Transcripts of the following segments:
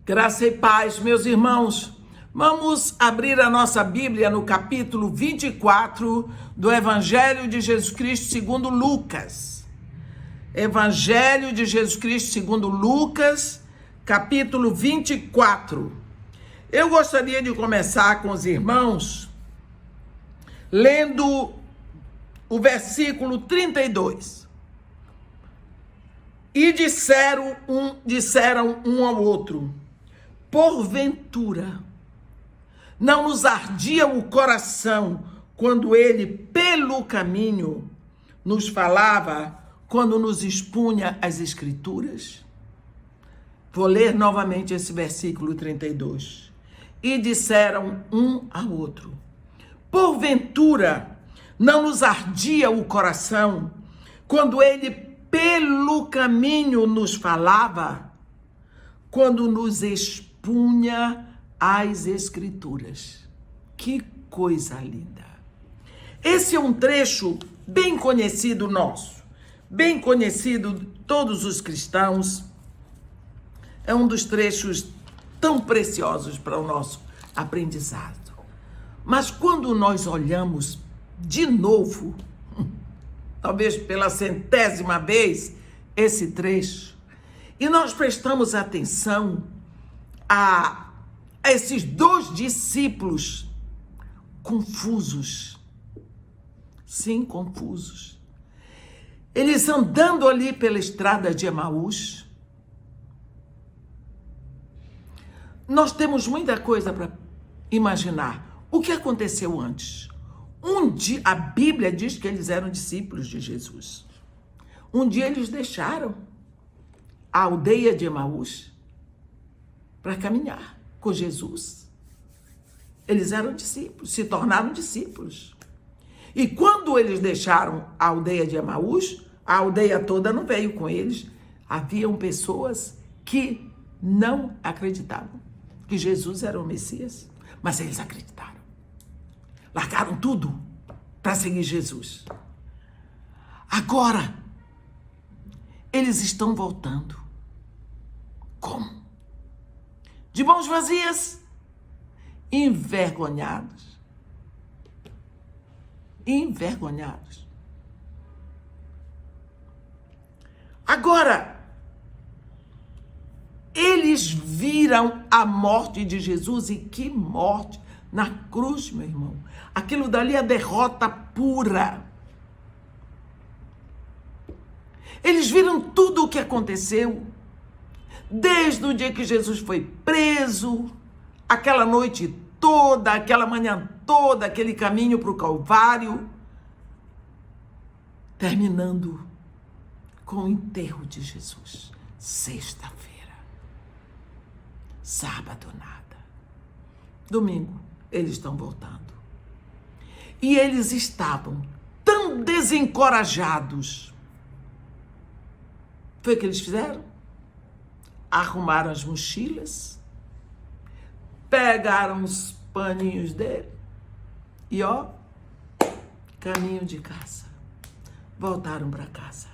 Graça e paz, meus irmãos. Vamos abrir a nossa Bíblia no capítulo 24 do Evangelho de Jesus Cristo segundo Lucas. Evangelho de Jesus Cristo segundo Lucas, capítulo 24. Eu gostaria de começar com os irmãos lendo o versículo 32. E disseram um ao outro: porventura, não nos ardia o coração quando ele, pelo caminho, nos falava, quando nos expunha as Escrituras? Vou ler novamente esse versículo 32. E disseram um ao outro: porventura, não nos ardia o coração quando ele, pelo caminho, nos falava, quando nos expunha as Escrituras? Que coisa linda! Esse é um trecho bem conhecido nosso, bem conhecido de todos os cristãos. É um dos trechos tão preciosos para o nosso aprendizado. Mas quando nós olhamos de novo, talvez pela 100ª vez, esse trecho, e nós prestamos atenção a esses dois discípulos confusos. Sim, confusos. Eles andando ali pela estrada de Emaús. Nós temos muita coisa para imaginar. O que aconteceu antes? Um dia, a Bíblia diz que eles eram discípulos de Jesus. Um dia eles deixaram a aldeia de Emaús para caminhar com Jesus. Eles eram discípulos, se tornaram discípulos. E quando eles deixaram a aldeia de Emaús, a aldeia toda não veio com eles. Haviam pessoas que não acreditavam que Jesus era o Messias, mas eles acreditaram. Largaram tudo para seguir Jesus. Agora, eles estão voltando. Como? De mãos vazias, envergonhados. Envergonhados. Agora, eles viram a morte de Jesus, e que morte! Na cruz, meu irmão. Aquilo dali é derrota pura. Eles viram tudo o que aconteceu. Desde o dia que Jesus foi preso, aquela noite toda, aquela manhã toda, aquele caminho para o Calvário, terminando com o enterro de Jesus. Sexta-feira. Sábado, nada. Domingo, eles estão voltando. E eles estavam tão desencorajados. Foi o que eles fizeram? Arrumaram as mochilas, pegaram os paninhos dele e, caminho de casa. Voltaram para casa.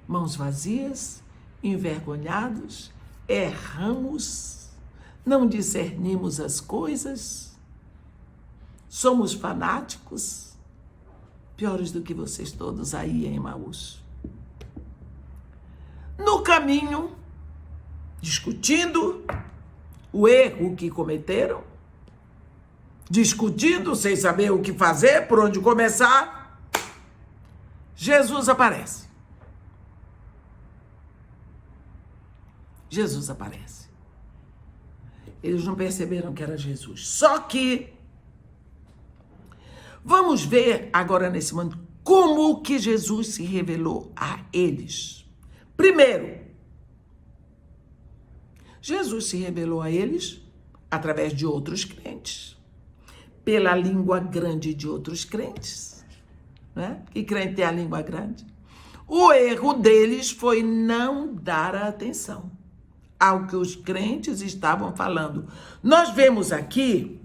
Mãos vazias, envergonhados, erramos, não discernimos as coisas, somos fanáticos, piores do que vocês todos aí em Emaús. No caminho, discutindo o erro que cometeram, discutindo sem saber o que fazer, por onde começar, Jesus aparece. Jesus aparece. Eles não perceberam que era Jesus. Só que vamos ver agora nesse momento como que Jesus se revelou a eles. Primeiro, Jesus se revelou a eles através de outros crentes, pela língua grande de outros crentes, né? Que crente tem a língua grande? O erro deles foi não dar atenção ao que os crentes estavam falando. Nós vemos aqui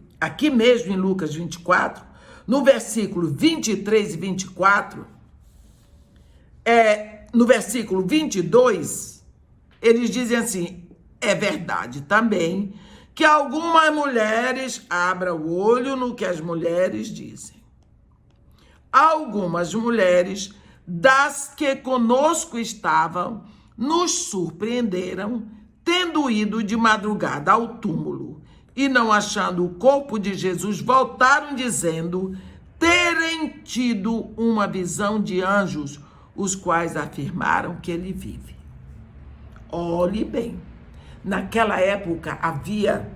mesmo em Lucas 24, no versículo 23 e 24, no versículo 22, eles dizem assim, é verdade também que algumas mulheres, abra o olho no que as mulheres dizem. Algumas mulheres das que conosco estavam nos surpreenderam, tendo ido de madrugada ao túmulo e não achando o corpo de Jesus, voltaram dizendo terem tido uma visão de anjos, os quais afirmaram que ele vive. Olhe bem, naquela época havia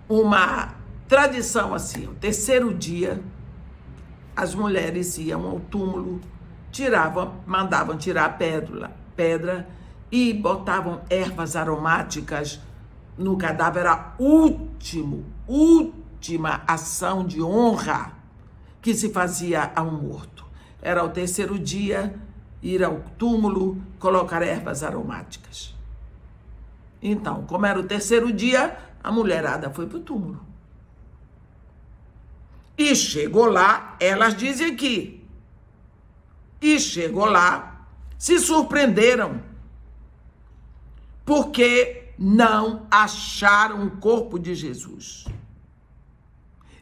uma tradição assim, o terceiro dia as mulheres iam ao túmulo, mandavam tirar pedra e botavam ervas aromáticas no cadáver. Era a última ação de honra que se fazia a um morto. Era o terceiro dia, ir ao túmulo, colocar ervas aromáticas. Então, como era o terceiro dia, a mulherada foi para o túmulo. E chegou lá, elas dizem aqui, e chegou lá, se surpreenderam, porque não acharam o corpo de Jesus.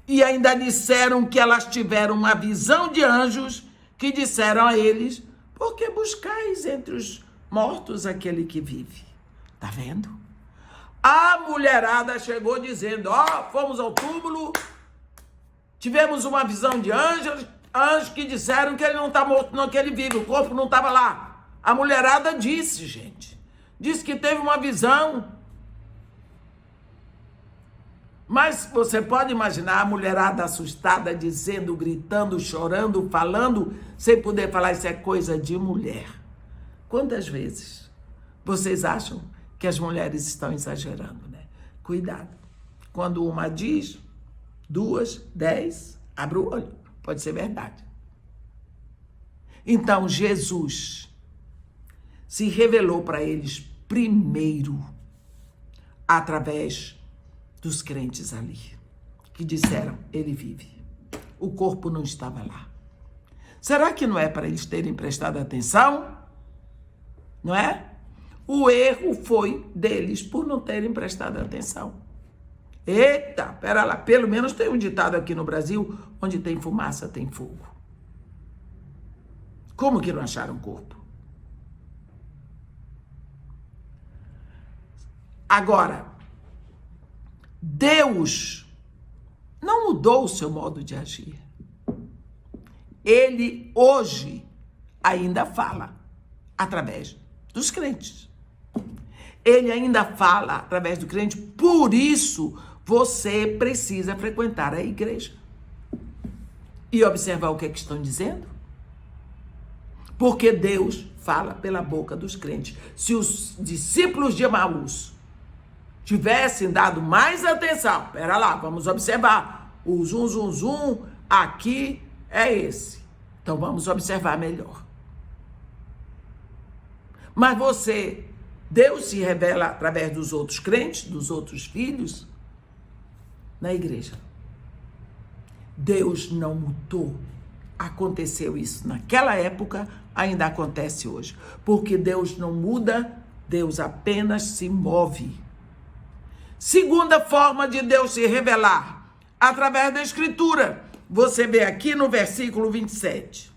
E ainda disseram que elas tiveram uma visão de anjos que disseram a eles, por que buscais entre os mortos aquele que vive? Tá vendo? A mulherada chegou dizendo, fomos ao túmulo, tivemos uma visão de anjos que disseram que ele não está morto, não, que ele vive, o corpo não estava lá. A mulherada disse, gente, disse que teve uma visão. Mas você pode imaginar a mulherada assustada, dizendo, gritando, chorando, falando, sem poder falar, isso é coisa de mulher. Quantas vezes vocês acham que as mulheres estão exagerando, né? Cuidado. Quando uma diz, 2, 10, abre o olho. Pode ser verdade. Então, Jesus se revelou para eles primeiro através dos crentes ali, que disseram, ele vive. O corpo não estava lá. Será que não é para eles terem prestado atenção? Não é? O erro foi deles por não terem prestado atenção. Eita, pera lá, pelo menos tem um ditado aqui no Brasil, onde tem fumaça, tem fogo. Como que não acharam corpo? Agora, Deus não mudou o seu modo de agir. Ele hoje ainda fala através dos crentes. Ele ainda fala através do crente, por isso você precisa frequentar a igreja e observar o que é que estão dizendo. Porque Deus fala pela boca dos crentes. Se os discípulos de Emaús tivessem dado mais atenção, pera lá, vamos observar, o zum aqui é esse, então vamos observar melhor. Mas Deus se revela através dos outros crentes, dos outros filhos, na igreja. Deus não mudou. Aconteceu isso naquela época, ainda acontece hoje. Porque Deus não muda, Deus apenas se move. Segunda forma de Deus se revelar, através da Escritura. Você vê aqui no versículo 27.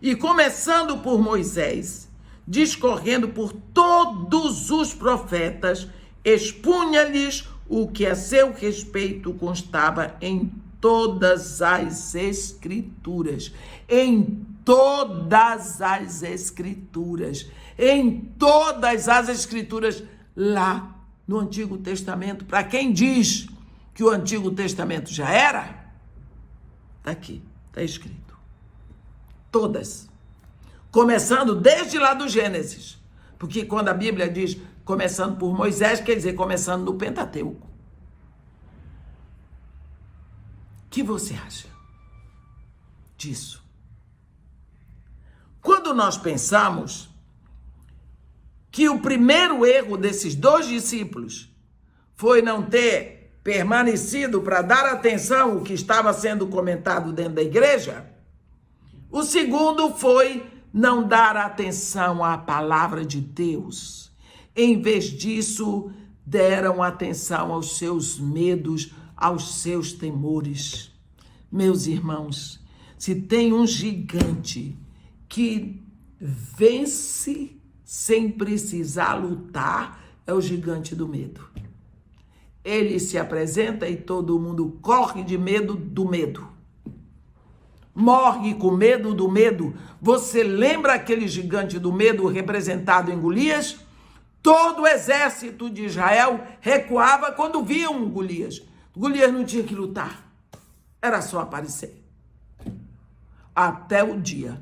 E começando por Moisés, discorrendo por todos os profetas, expunha-lhes o que a seu respeito constava em todas as Escrituras. Em todas as Escrituras. Em todas as Escrituras lá no Antigo Testamento. Para quem diz que o Antigo Testamento já era, está aqui, está escrito. Todas. Começando desde lá do Gênesis. Porque quando a Bíblia diz começando por Moisés, quer dizer começando no Pentateuco. O que você acha disso? Quando nós pensamos que o primeiro erro desses 2 discípulos foi não ter permanecido para dar atenção ao que estava sendo comentado dentro da igreja, o segundo foi não dar atenção à palavra de Deus. Em vez disso, deram atenção aos seus medos, aos seus temores. Meus irmãos, se tem um gigante que vence sem precisar lutar, é o gigante do medo. Ele se apresenta e todo mundo corre de medo do medo. Morre com medo do medo. Você lembra aquele gigante do medo representado em Golias? Todo o exército de Israel recuava quando viam Golias. Golias não tinha que lutar. Era só aparecer. Até o dia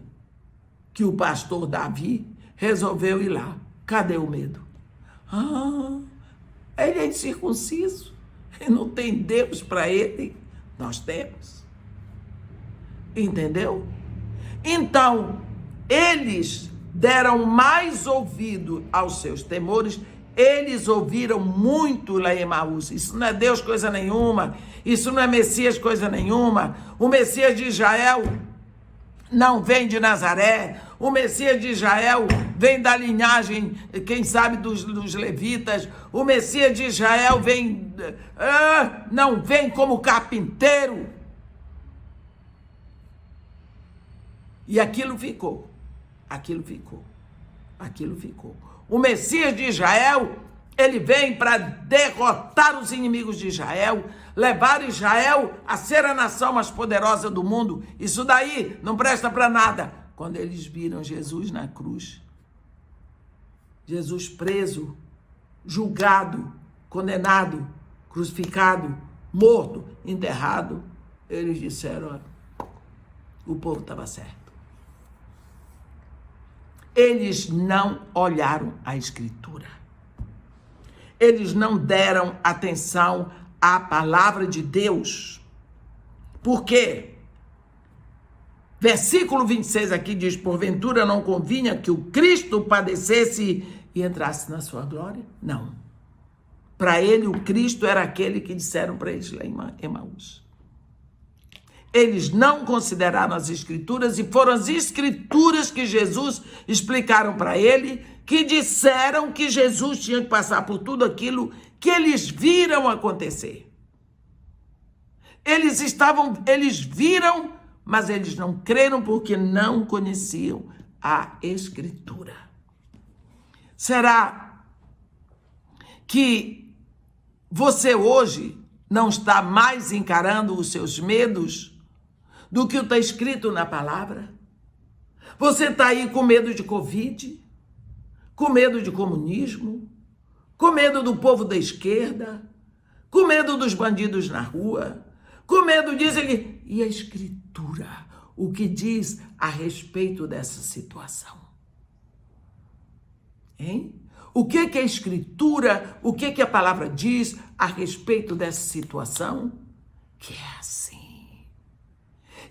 que o pastor Davi resolveu ir lá. Cadê o medo? Ele é incircunciso. Ele não tem Deus para ele. Nós temos. Entendeu? Então, eles deram mais ouvido aos seus temores. Eles ouviram muito lá em Emaús. Isso não é Deus coisa nenhuma. Isso não é Messias coisa nenhuma. O Messias de Israel não vem de Nazaré. O Messias de Israel vem da linhagem, quem sabe, dos levitas. O Messias de Israel não vem como carpinteiro. E aquilo ficou. O Messias de Israel, ele vem para derrotar os inimigos de Israel, levar Israel a ser a nação mais poderosa do mundo. Isso daí não presta para nada. Quando eles viram Jesus na cruz, Jesus preso, julgado, condenado, crucificado, morto, enterrado, eles disseram, o povo estava certo. Eles não olharam a Escritura. Eles não deram atenção à palavra de Deus. Por quê? Versículo 26 aqui diz, porventura não convinha que o Cristo padecesse e entrasse na sua glória? Não. Para ele, o Cristo era aquele que disseram para eles lá em Emaús. Eles não consideraram as Escrituras e foram as Escrituras que Jesus explicaram para ele, que disseram que Jesus tinha que passar por tudo aquilo que eles viram acontecer. Eles viram, mas eles não creram porque não conheciam a Escritura. Será que você hoje não está mais encarando os seus medos do que está escrito na palavra? Você está aí com medo de Covid, com medo de comunismo, com medo do povo da esquerda, com medo dos bandidos na rua, com medo disso aqui. E a Escritura, o que diz a respeito dessa situação? Hein? O que a Escritura, o que a palavra diz a respeito dessa situação? Que é assim.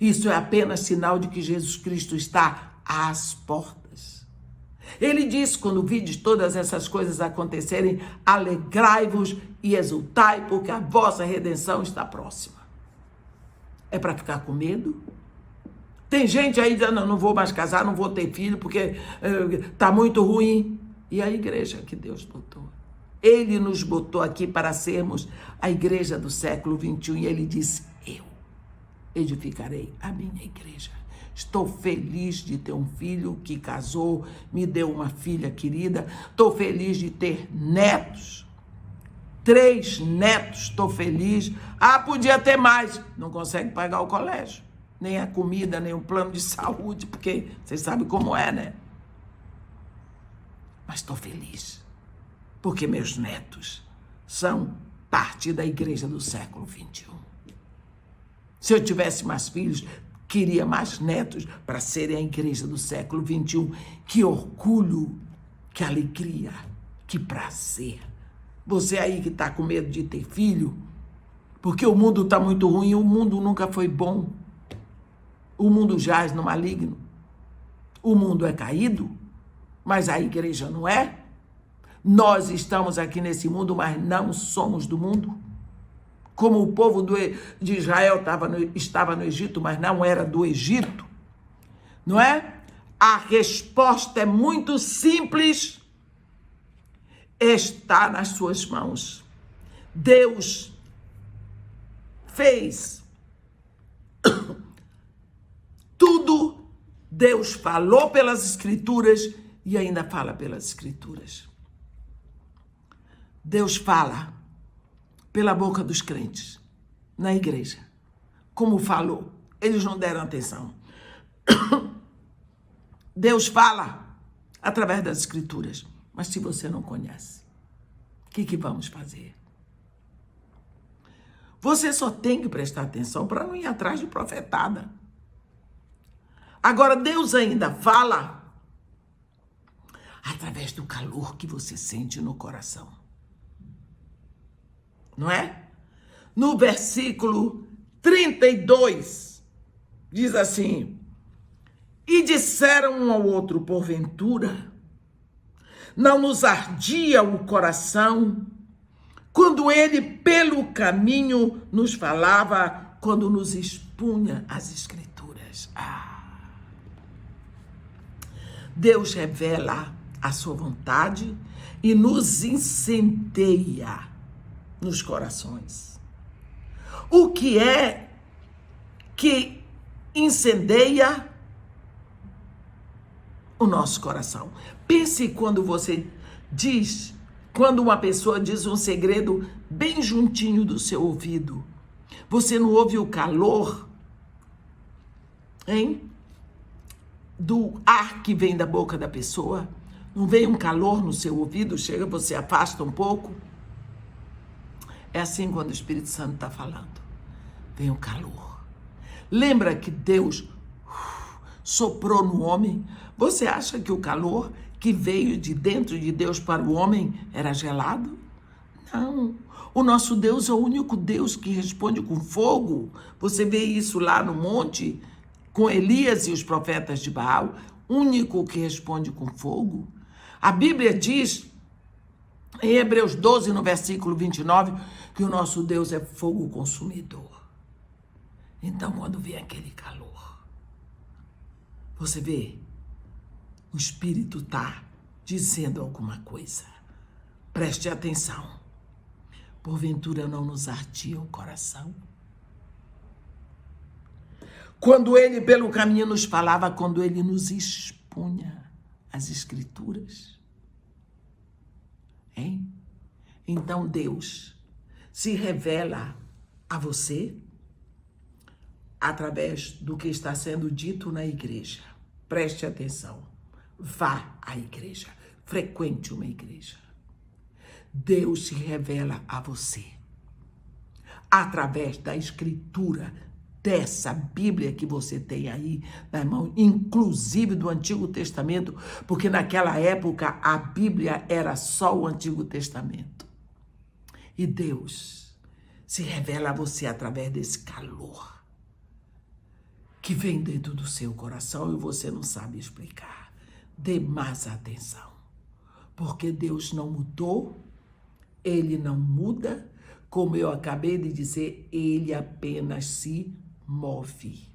Isso é apenas sinal de que Jesus Cristo está às portas. Ele disse, quando vides todas essas coisas acontecerem, alegrai-vos e exultai, porque a vossa redenção está próxima. É para ficar com medo? Tem gente aí dizendo, não vou mais casar, não vou ter filho, porque está muito ruim. E a igreja que Deus botou? Ele nos botou aqui para sermos a igreja do século 21 e ele disse, eu edificarei a minha igreja. Estou feliz de ter um filho que casou, me deu uma filha querida. Estou feliz de ter netos. 3 netos, estou feliz. Podia ter mais. Não consegue pagar o colégio, nem a comida, nem o plano de saúde, porque vocês sabem como é, né? Mas estou feliz, porque meus netos são parte da igreja do século 21. Se eu tivesse mais filhos, queria mais netos para serem a igreja do século 21. Que orgulho, que alegria, que prazer. Você aí que está com medo de ter filho, porque o mundo está muito ruim, o mundo nunca foi bom. O mundo jaz no maligno. O mundo é caído, mas a igreja não é. Nós estamos aqui nesse mundo, mas não somos do mundo. Como o povo de Israel estava no Egito, mas não era do Egito. Não é? A resposta é muito simples. está nas suas mãos. Deus fez tudo. Deus falou pelas Escrituras e ainda fala pelas Escrituras. Deus fala pela boca dos crentes na igreja. Como falou, eles não deram atenção. Deus fala através das Escrituras. Mas se você não conhece, o que vamos fazer? Você só tem que prestar atenção para não ir atrás de profetada. Agora, Deus ainda fala através do calor que você sente no coração. Não é? No versículo 32, diz assim: e disseram um ao outro, porventura, não nos ardia o coração quando ele pelo caminho nos falava, quando nos expunha as Escrituras. Deus revela a sua vontade e nos incendeia nos corações. O que é que incendeia o nosso coração? Pense quando quando uma pessoa diz um segredo bem juntinho do seu ouvido. Você não ouve o calor, hein? Do ar que vem da boca da pessoa? Não vem um calor no seu ouvido? Chega, você afasta um pouco? É assim quando o Espírito Santo está falando. Vem o calor. Lembra que Deus soprou no homem? Você acha que o calor que veio de dentro de Deus para o homem era gelado? Não. O nosso Deus é o único Deus que responde com fogo. Você vê isso lá no monte, com Elias e os profetas de Baal, único que responde com fogo. A Bíblia diz, em Hebreus 12, no versículo 29, que o nosso Deus é fogo consumidor. Então, quando vem aquele calor, você vê, o Espírito está dizendo alguma coisa. Preste atenção. Porventura não nos ardia o coração? Quando ele pelo caminho nos falava, quando ele nos expunha as Escrituras. Hein? Então Deus se revela a você através do que está sendo dito na igreja. Preste atenção. Vá à igreja. Frequente uma igreja. Deus se revela a você através da Escritura, dessa Bíblia que você tem aí na mão, inclusive do Antigo Testamento, porque naquela época a Bíblia era só o Antigo Testamento. E Deus se revela a você através desse calor que vem dentro do seu coração e você não sabe explicar. Dê mais atenção, porque Deus não mudou, Ele não muda, como eu acabei de dizer, Ele apenas se move,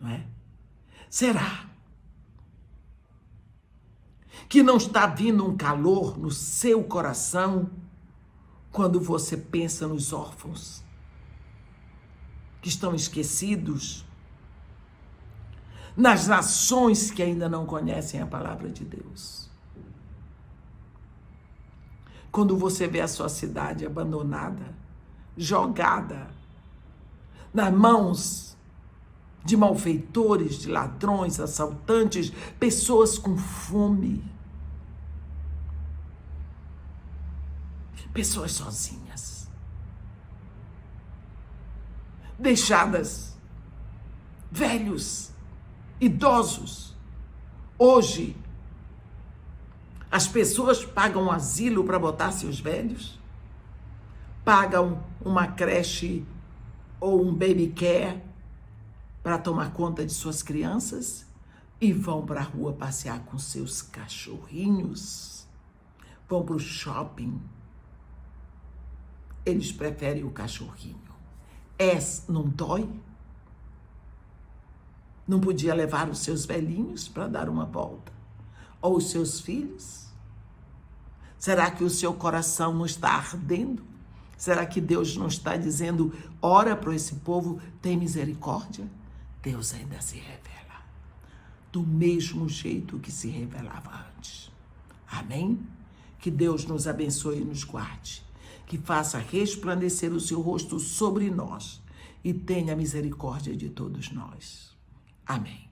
não é? Será que não está vindo um calor no seu coração quando você pensa nos órfãos que estão esquecidos, nas nações que ainda não conhecem a palavra de Deus? Quando você vê a sua cidade abandonada, jogada nas mãos de malfeitores, de ladrões, assaltantes, pessoas com fome, pessoas sozinhas, deixadas, velhos, idosos. Hoje, as pessoas pagam asilo para botar seus velhos, pagam uma creche ou um baby care para tomar conta de suas crianças e vão para a rua passear com seus cachorrinhos, vão para o shopping. Eles preferem o cachorrinho. Não dói? Não podia levar os seus velhinhos para dar uma volta? Ou os seus filhos? Será que o seu coração não está ardendo? Será que Deus não está dizendo, ora para esse povo, tem misericórdia? Deus ainda se revela, do mesmo jeito que se revelava antes. Amém? Que Deus nos abençoe e nos guarde, que faça resplandecer o seu rosto sobre nós e tenha misericórdia de todos nós. Amém.